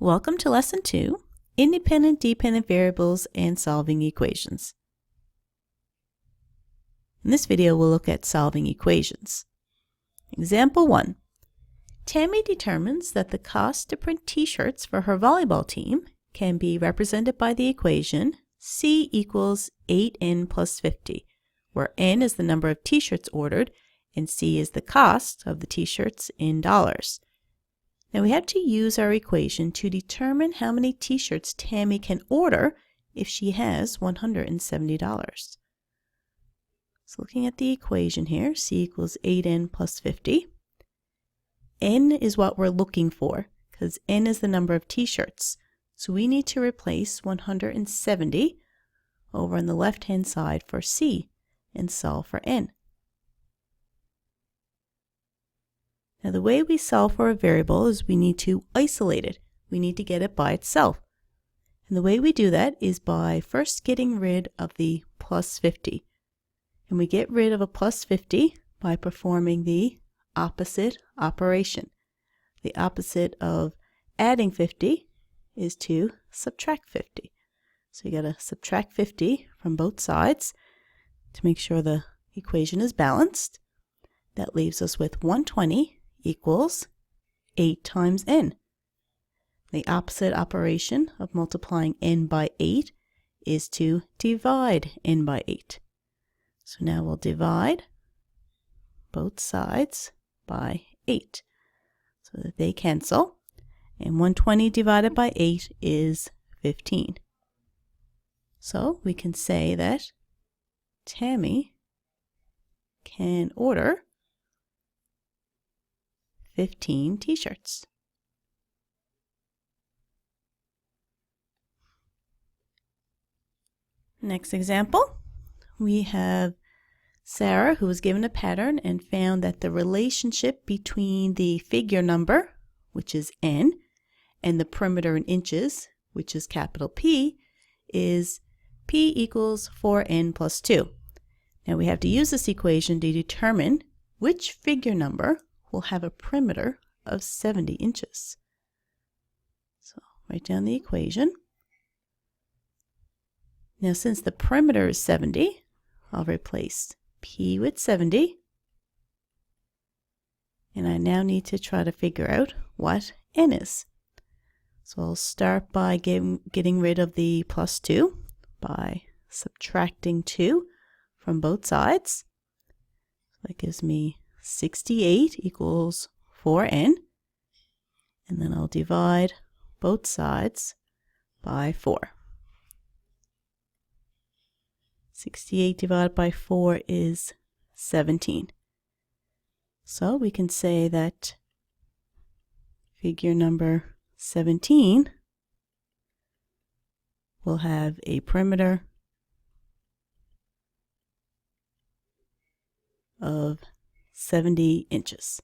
Welcome to Lesson 2, Independent Dependent Variables and Solving Equations. In this video, we'll look at solving equations. Example 1. Tammy determines that the cost to print t-shirts for her volleyball team can be represented by the equation C equals 8n plus 50, where n is the number of t-shirts ordered and C is the cost of the t-shirts in dollars. Now we have to use our equation to determine how many t-shirts Tammy can order if she has $170. So looking at the equation here, C equals 8n plus 50. N is what we're looking for because n is the number of t-shirts. So we need to replace 170 over on the left-hand side for C and solve for n. Now the way we solve for a variable is we need to isolate it. We need to get it by itself. And the way we do that is by first getting rid of the plus 50. And we get rid of a plus 50 by performing the opposite operation. The opposite of adding 50 is to subtract 50. So you got to subtract 50 from both sides to make sure the equation is balanced. That leaves us with 120 equals 8 times n. The opposite operation of multiplying n by 8 is to divide n by 8. So now we'll divide both sides by 8 so that they cancel. And 120 divided by 8 is 15. So we can say that Tammy can order 15 t-shirts. Next example, we have Sarah, who was given a pattern and found that the relationship between the figure number, which is n, and the perimeter in inches, which is capital P, is P equals 4n plus 2. Now we have to use this equation to determine which figure number will have a perimeter of 70 inches. So write down the equation. Now since the perimeter is 70, I'll replace P with 70. And I now need to try to figure out what n is. So I'll start by getting rid of the plus 2 by subtracting 2 from both sides. So that gives me 68 equals 4n, and then I'll divide both sides by 4. 68 divided by 4 is 17. So we can say that figure number 17 will have a perimeter of 70 inches.